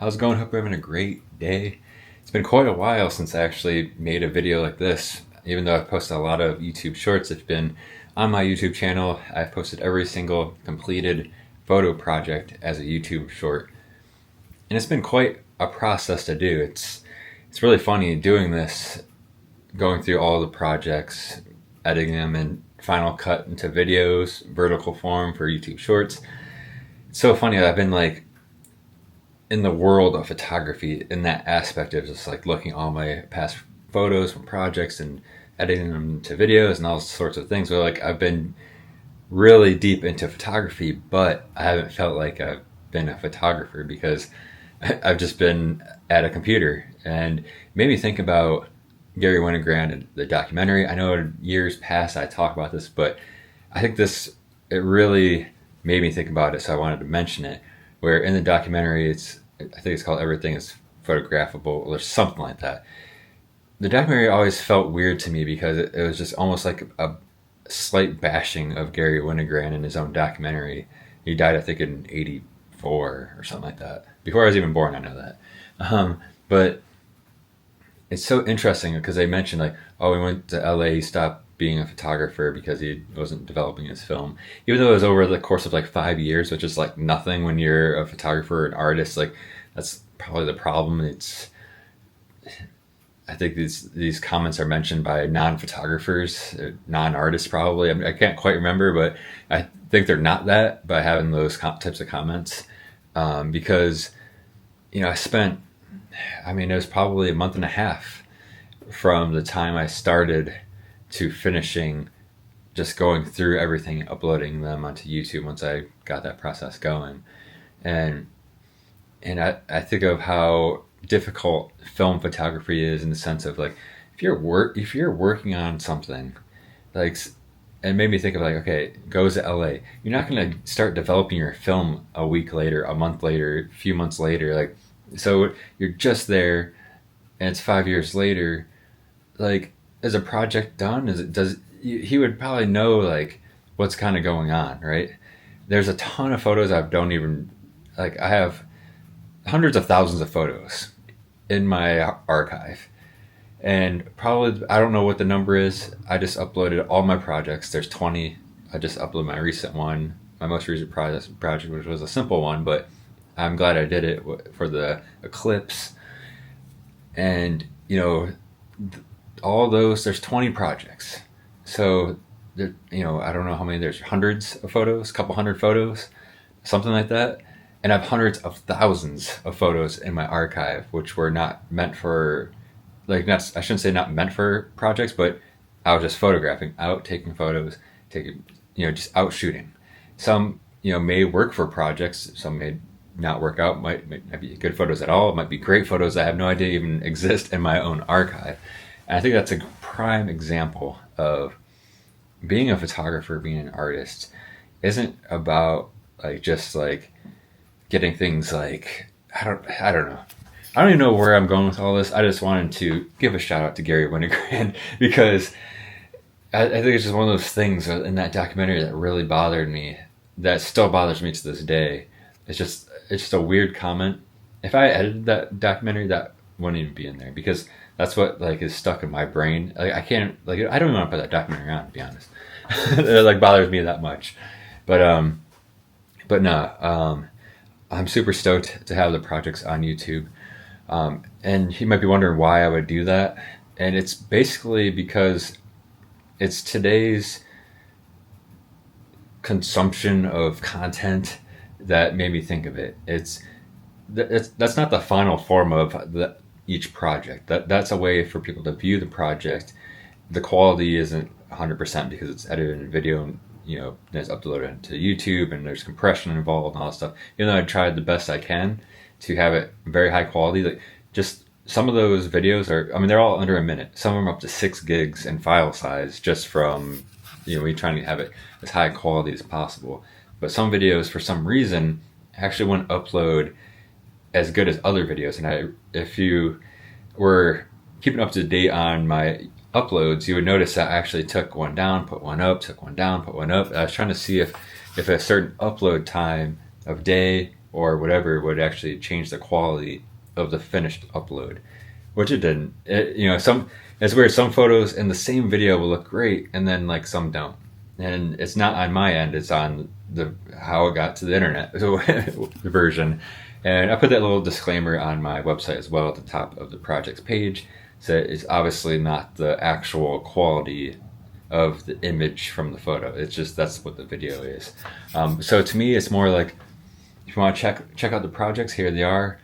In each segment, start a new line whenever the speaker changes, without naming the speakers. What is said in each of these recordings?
How's it going? Hope you're having a great day. It's been quite a while since I actually made a video like this. Even though I've posted a lot of YouTube shorts, it's been on my YouTube channel. I've posted every single completed photo project as a YouTube short. And it's been quite a process to do. It's really funny doing this, going through all the projects, editing them in Final Cut into videos, vertical form for YouTube shorts. It's so funny. I've been like in the world of photography in that aspect of just like looking at all my past photos from projects and editing them to videos and all sorts of things. Where like I've been really deep into photography, but I haven't felt like I've been a photographer because I've just been at a computer. And it made me think about Gary Winogrand and the documentary. I know in years past I talk about this, but I think it really made me think about it, so I wanted to mention it. Where in the documentary, I think it's called Everything is Photographable or something like that. The documentary always felt weird to me because it was just almost like a slight bashing of Gary Winogrand in his own documentary. He died, I think, in '84 or something like that. Before I was even born, I know that. But it's so interesting because they mentioned like, oh, he went to LA, he stopped being a photographer because he wasn't developing his film. Even though it was over the course of like 5 years, which is like nothing when you're a photographer or an artist. Like that's probably the problem. I think these comments are mentioned by non-photographers, non-artists probably. I mean, I can't quite remember, but I think they're not that by having those types of comments. Because, it was probably a month and a half from the time I started to finishing, just going through everything, uploading them onto YouTube once I got that process going. And I think of how difficult film photography is in the sense of like, if you're working on something, like, it made me think of like, okay, goes to LA. You're not going to start developing your film a week later, a month later, a few months later. Like, so you're just there and it's 5 years later. Like, is a project done? He would probably know like what's kind of going on, right? There's a ton of photos I have hundreds of thousands of photos in my archive. And probably, I don't know what the number is. I just uploaded all my projects. There's 20. I just uploaded my recent one, my most recent project, which was a simple one, but I'm glad I did it for the eclipse. And, all those, there's 20 projects. So, I don't know how many, there's hundreds of photos, a couple hundred photos, something like that. And I have hundreds of thousands of photos in my archive, which were not meant for, I shouldn't say not meant for projects, but I was just photographing out, taking photos, just out shooting. Some, may work for projects, some may not work out, might not be good photos at all, it might be great photos that I have no idea even exist in my own archive. And I think that's a prime example of being a photographer, being an artist, isn't about just getting things like, I don't know. I don't even know where I'm going with all this. I just wanted to give a shout out to Gary Winogrand because I think it's just one of those things in that documentary that really bothered me, that still bothers me to this day. It's just a weird comment. If I edited that documentary, that wouldn't even be in there because that's what is stuck in my brain. I can't I don't even want to put that documentary on, to be honest. It bothers me that much. But no. I'm super stoked to have the projects on YouTube. And you might be wondering why I would do that. And it's basically because it's today's consumption of content that made me think of it. That's not the final form of each project. That's a way for people to view the project. The quality isn't 100% because it's edited in video and it's uploaded to YouTube and there's compression involved and all that stuff. Even though I tried the best I can to have it very high quality, just some of those videos they're all under a minute. Some of them are up to 6 gigs in file size just from, me trying to have it as high quality as possible. But some videos, for some reason, actually wouldn't upload as good as other videos. And if you were keeping up to date on my uploads, you would notice that I actually took one down, put one up, took one down, put one up. I was trying to see if a certain upload time of day or whatever would actually change the quality of the finished upload, which it didn't. It's weird. Some photos in the same video will look great, and then like some don't. And it's not on my end; it's on the how it got to the internet, so the version. And I put that little disclaimer on my website as well at the top of the projects page. So it's obviously not the actual quality of the image from the photo. It's just that's what the video is. So to me, it's more like if you want to check out the projects, here they are.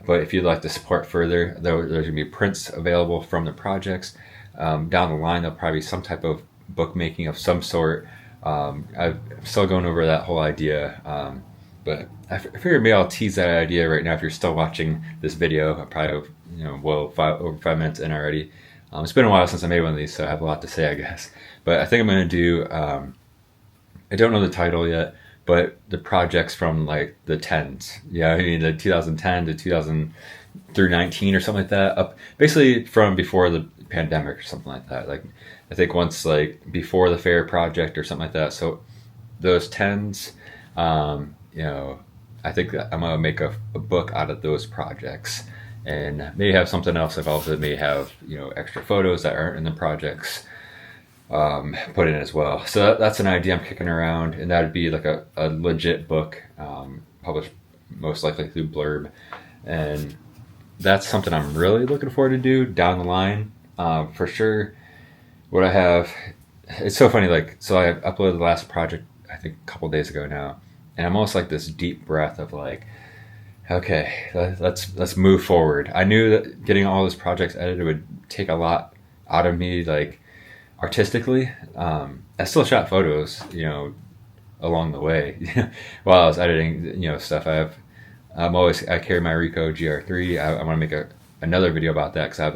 But if you'd like to support further, there's going to be prints available from the projects. Down the line, there'll probably be some type of bookmaking of some sort. I'm still going over that whole idea. But I figured maybe I'll tease that idea right now. If you're still watching this video, I'm probably over 5 minutes in already. It's been a while since I made one of these, so I have a lot to say, I guess. But I think I'm going to do. I don't know the title yet, but the projects from like the tens. Yeah, I mean the 2010 to 2000 through 19 or something like that. Up basically from before the pandemic or something like that. Like I think once like before the fair project or something like that. So those tens. I think that I'm gonna make a book out of those projects, and maybe have something else involved that may have extra photos that aren't in the projects put in as well. So that's an idea I'm kicking around, and that'd be like a legit book, published most likely through Blurb, and that's something I'm really looking forward to do down the line, for sure. What I have, it's so funny. Like, so I uploaded the last project I think a couple days ago now. And I'm almost like this deep breath of like, okay, let's move forward. I knew that getting all those projects edited would take a lot out of me, like artistically. I still shot photos, along the way while I was editing, stuff. I carry my Ricoh GR3. I want to make another video about that because I have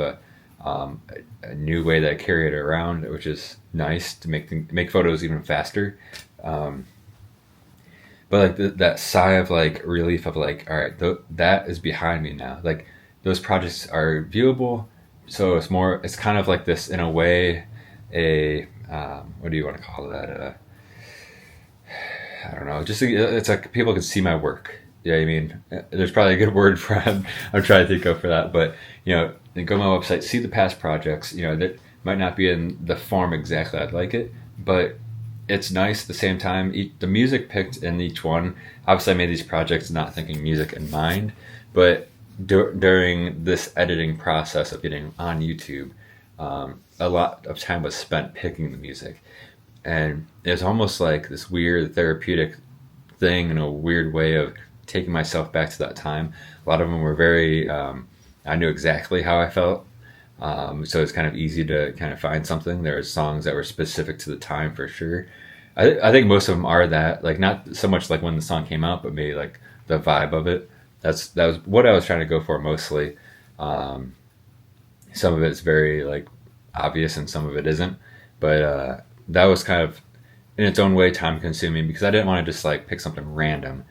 a new way that I carry it around, which is nice to make photos even faster. But like that sigh of like relief of like, all right, that is behind me now. Like those projects are viewable, so it's kind of like this in a way, what do you want to call that? I don't know. Just it's like people can see my work. Yeah, I mean, there's probably a good word for I'm trying to think of for that. But then go to my website, see the past projects. That might not be in the form exactly I'd like it, but it's nice at the same time. The music picked in each one. Obviously, I made these projects not thinking music in mind, but during this editing process of getting on YouTube, a lot of time was spent picking the music, and it's almost like this weird therapeutic thing in a weird way of taking myself back to that time. A lot of them were very. I knew exactly how I felt. So it's kind of easy to kind of find something. There are songs that were specific to the time for sure. I think most of them are that, like not so much like when the song came out, but maybe like the vibe of it. That was what I was trying to go for mostly. Some of it's very like obvious and some of it isn't, but that was kind of in its own way time consuming because I didn't want to just like pick something random.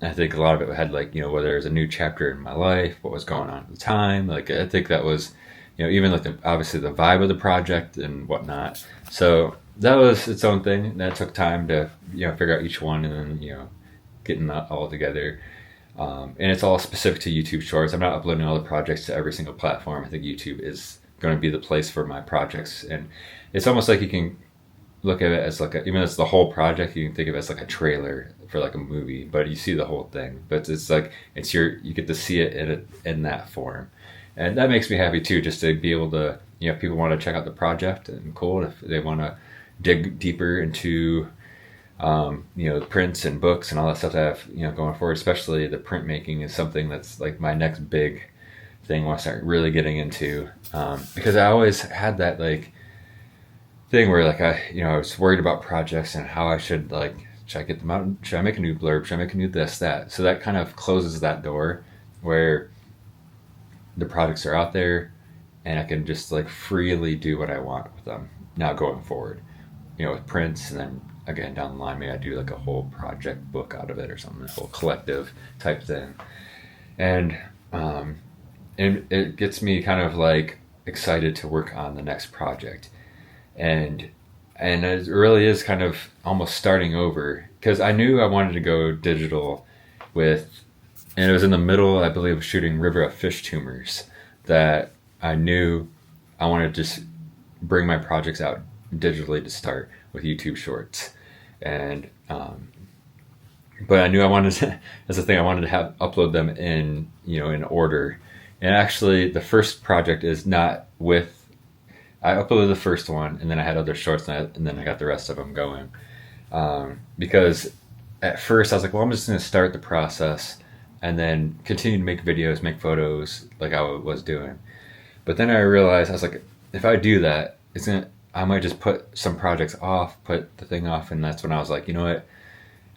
I think a lot of it had like, whether there's a new chapter in my life, what was going on at the time. Like, I think that was, even like obviously the vibe of the project and whatnot. So that was its own thing. That took time to, figure out each one and then, getting that all together. And it's all specific to YouTube Shorts. I'm not uploading all the projects to every single platform. I think YouTube is going to be the place for my projects. And it's almost like you can look at it as like even though it's the whole project, you can think of it as like a trailer for like a movie, but you see the whole thing. But it's like you get to see it in that form, and that makes me happy too. Just to be able to, if people want to check out the project, and cool. If they want to dig deeper into, prints and books and all that stuff that I have, going forward. Especially the printmaking is something that's like my next big thing. I want to start really getting into, because I always had that like thing where like I was worried about projects and how I should I get them out? Should I make a new blurb? Should I make a new this, that? So that kind of closes that door where the projects are out there and I can just like freely do what I want with them now going forward, with prints. And then again, down the line, maybe I do like a whole project book out of it or something, a whole collective type thing. And it gets me kind of like excited to work on the next project. And it really is kind of almost starting over because I knew I wanted to go digital with, and it was in the middle, I believe, of shooting River of Fish Tumors, that I knew I wanted to just bring my projects out digitally to start with YouTube Shorts. And but I knew I wanted to, that's the thing, I wanted to have upload them in, in order. And actually the first project is not with, I uploaded the first one, and then I had other shorts, and then I got the rest of them going. Because at first I was like, well, I'm just going to start the process and then continue to make videos, make photos like I was doing. But then I realized, I was like, if I do that, I might just put some projects off, put the thing off. And that's when I was like, you know what?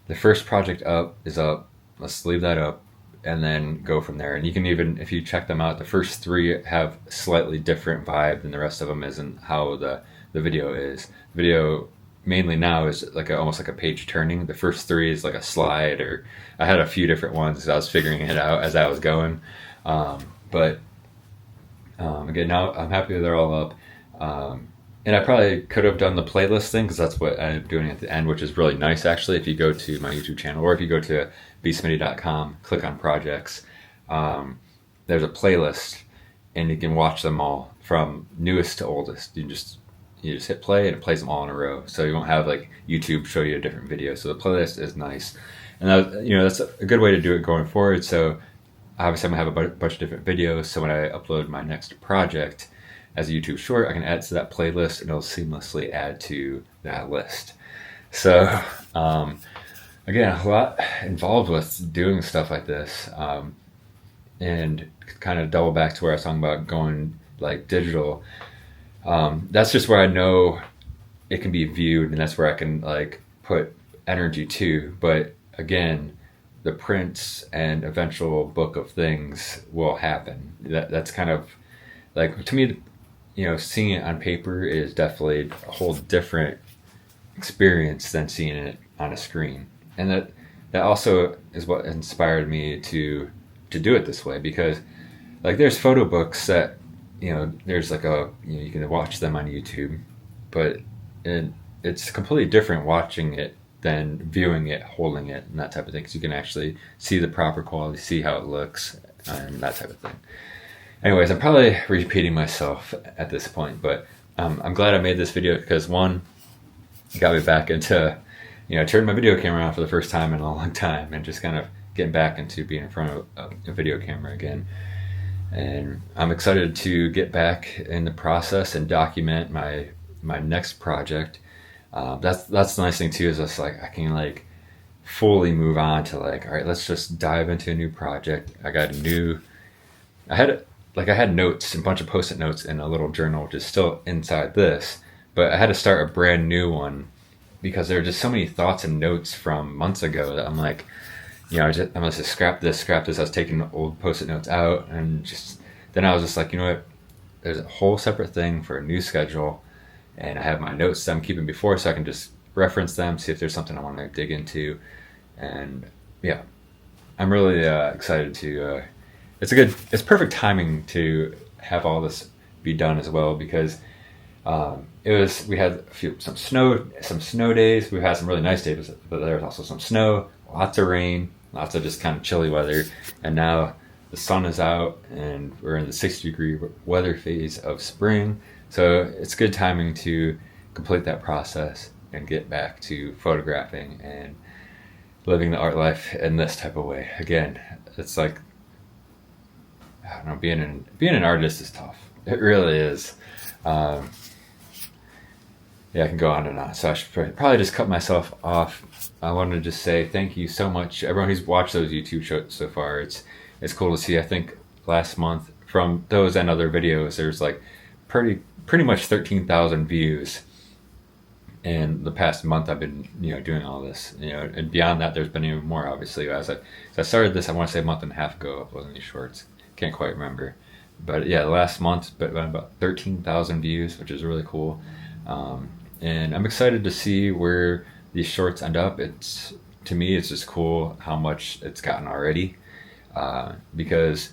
The first project up is up. Let's leave that up and then go from there. And you can even, if you check them out, the first 3 have slightly different vibe than the rest of them is, and how the video is. Video mainly now is like almost like a page turning. The first 3 is like a slide, or I had a few different ones as I was figuring it out as I was going. But again, now I'm happy they're all up. And I probably could have done the playlist thing, because that's what I ended up doing at the end, which is really nice actually. If you go to my YouTube channel, or if you go to bsmitty.com, click on projects, there's a playlist, and you can watch them all from newest to oldest. You just hit play, and it plays them all in a row. So you won't have like YouTube show you a different video. So the playlist is nice, and that's a good way to do it going forward. So obviously I'm gonna have a bunch of different videos. So when I upload my next project as a YouTube short, I can add to that playlist, and it'll seamlessly add to that list. So again, a lot involved with doing stuff like this, and kind of double back to where I was talking about going like digital. That's just where I know it can be viewed, and that's where I can like put energy to. But again, the prints and eventual book of things will happen. That's kind of like, to me, seeing it on paper is definitely a whole different experience than seeing it on a screen. And that also is what inspired me to do it this way, because like there's photo books that, there's like you can watch them on YouTube, but it's completely different watching it than viewing it, holding it, and that type of thing, because you can actually see the proper quality, see how it looks, and that type of thing. Anyways, I'm probably repeating myself at this point, but I'm glad I made this video, because one, it got me back into, turning my video camera on for the first time in a long time, and just kind of getting back into being in front of a video camera again. And I'm excited to get back in the process and document my next project. That's the nice thing too, is just like I can like fully move on to like, all right, let's just dive into a new project. I had notes, a bunch of post-it notes in a little journal, which is still inside this, but I had to start a brand new one, because there are just so many thoughts and notes from months ago that I'm like, I'm gonna just scrap this. I was taking old post-it notes out, and then I was just like, you know what? There's a whole separate thing for a new schedule, and I have my notes that I'm keeping before, so I can just reference them, see if there's something I want to dig into, and yeah, I'm really excited to. It's perfect timing to have all this be done as well, because we had some snow days. We've had some really nice days, but there was also some snow, lots of rain, lots of just kind of chilly weather, and now the sun is out and we're in the 60-degree weather phase of spring. So it's good timing to complete that process and get back to photographing and living the art life in this type of way. Again, it's like, I don't know, being an artist is tough. It really is. Yeah, I can go on and on. So I should probably just cut myself off. I wanted to just say thank you so much, everyone who's watched those YouTube shows so far. It's cool to see. I think last month, from those and other videos, there's like pretty much 13,000 views. And the past month I've been doing all this, and beyond that there's been even more, obviously. As I started this, I want to say a month and a half ago, uploading these shorts. Can't quite remember, but yeah, last month, but about 13,000 views, which is really cool. And I'm excited to see where these shorts end up. To me, it's just cool how much it's gotten already, because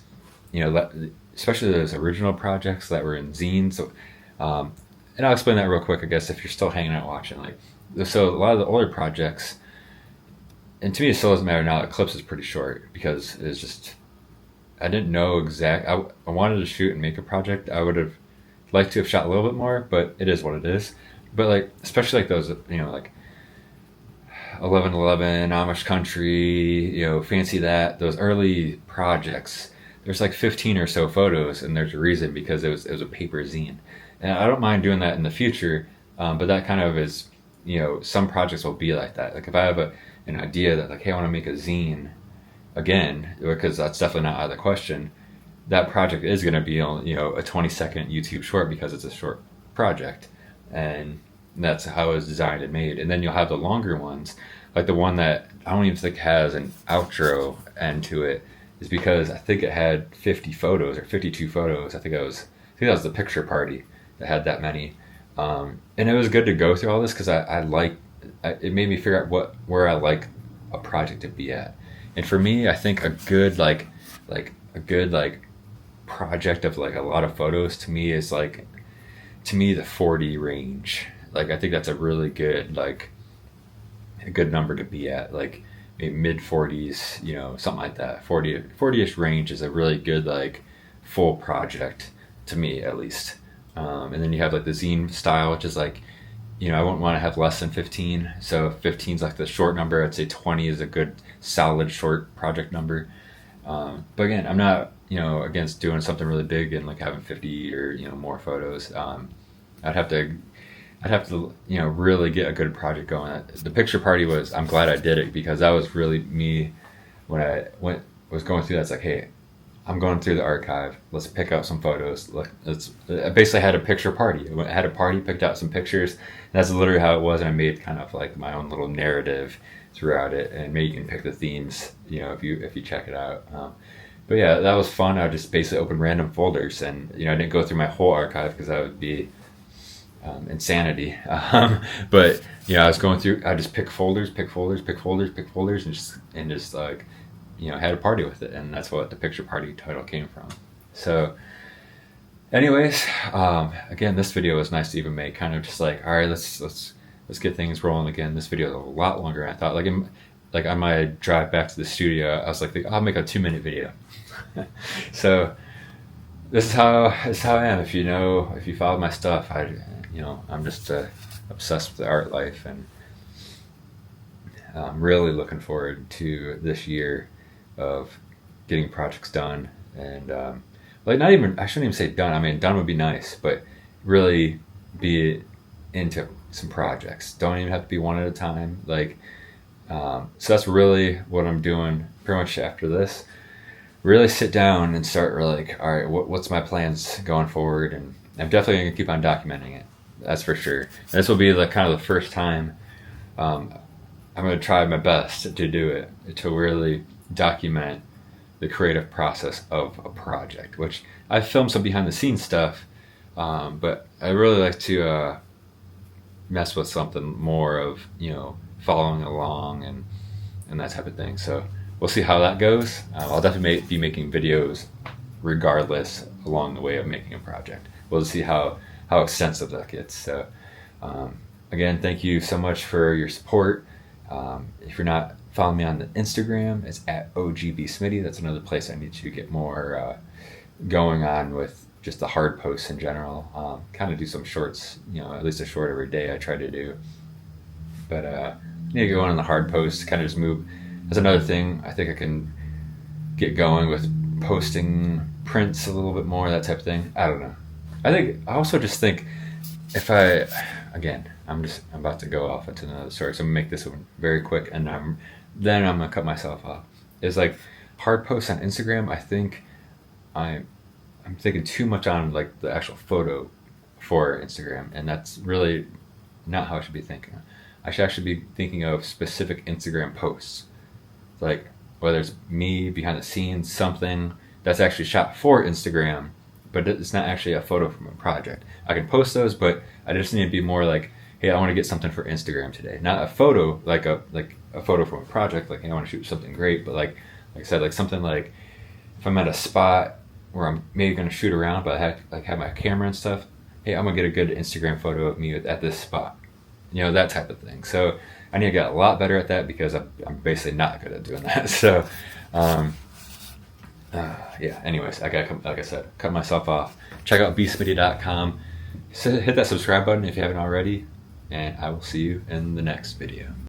especially those original projects that were in zines. So, and I'll explain that real quick, I guess, if you're still hanging out watching. So a lot of the older projects, and to me, it still doesn't matter now. Eclipse is pretty short because it's just I didn't know exact. I wanted to shoot and make a project. I would have liked to have shot a little bit more, but it is what it is. But like especially like those like 1111 Amish Country, Fancy That, those early projects. There's like 15 or so photos, and there's a reason because it was a paper zine, and I don't mind doing that in the future. But that kind of is, some projects will be like that. Like if I have an idea that like, hey, I want to make a zine again, because that's definitely not out of the question. That project is going to be on, a 20-second YouTube short because it's a short project, and that's how it was designed and made. And then you'll have the longer ones, like the one that I don't even think has an outro end to it, is because I think it had 50 photos or 52 photos. I think that was the picture party that had that many. And it was good to go through all this because it made me figure out where I like a project to be at. And for me, I think a good project of like a lot of photos to me is like, to me, the 40 range. Like I think that's a really good a good number to be at, like maybe mid 40s, something like that. 40ish range is a really good like full project to me, at least. And then you have like the zine style, which is like, I wouldn't want to have less than 15. So 15 is like the short number. I'd say 20 is a good solid short project number. But again, I'm not, against doing something really big and like having 50 or, more photos. I'd have to, really get a good project going. The picture party I'm glad I did it because that was really me when I was going through that. It's like, hey, I'm going through the archive. Let's pick out some photos. I basically had a picture party. I had a party, picked out some pictures. And that's literally how it was. And I made kind of like my own little narrative throughout it. And maybe you can pick the themes, if you check it out. But yeah, that was fun. I just basically opened random folders, and I didn't go through my whole archive because that would be insanity. But I was going through. I just pick folders, and just like had a party with it, and that's what the picture party title came from. So, anyways, again, this video was nice to even make. Kind of just like, all right, let's get things rolling again. This video is a lot longer than I thought. Like on my drive back to the studio, I was like, I'll make a 2-minute video. So this is how I am. If you follow my stuff, I'm just obsessed with the art life, and I'm really looking forward to this year of getting projects done. And I shouldn't even say done. I mean, done would be nice, but really be into some projects. Don't even have to be one at a time. So that's really what I'm doing pretty much after this. Really sit down and start like, all right, what's my plans going forward? And I'm definitely going to keep on documenting it. That's for sure. And this will be kind of the first time I'm going to try my best to do it, to really document the creative process of a project, which I've filmed some behind the scenes stuff, but I really like to mess with something more of, following along and that type of thing. So we'll see how that goes. I'll definitely be making videos regardless along the way of making a project. We'll see how extensive that gets. So again, thank you so much for your support. If you're not following me on the Instagram, it's at OGBSmitty. That's another place I need to get more going on with just the hard posts in general. Kind of do some shorts, at least a short every day I try to do. But need to go on the hard posts, kind of just move. That's another thing I think I can get going with, posting prints a little bit more, that type of thing. I don't know. I also just think if I'm about to go off into another story, so I'm gonna make this one very quick, and I'm gonna cut myself off. It's like hard posts on Instagram. I think I'm thinking too much on like the actual photo for Instagram, and that's really not how I should be thinking. I should actually be thinking of specific Instagram posts, like whether it's me behind the scenes, something that's actually shot for Instagram, but it's not actually a photo from a project. I can post those, but I just need to be more like, hey, I want to get something for Instagram today. Not a photo, like a photo from a project, like, hey, I want to shoot something great, but like I said, like something like if I'm at a spot where I'm maybe going to shoot around, but I have my camera and stuff, hey, I'm going to get a good Instagram photo of me at this spot. That type of thing. So I need to get a lot better at that because I'm basically not good at doing that. So, yeah, anyways, I gotta, like I said, cut myself off. Check out beastmedia.com. So hit that subscribe button if you haven't already, and I will see you in the next video.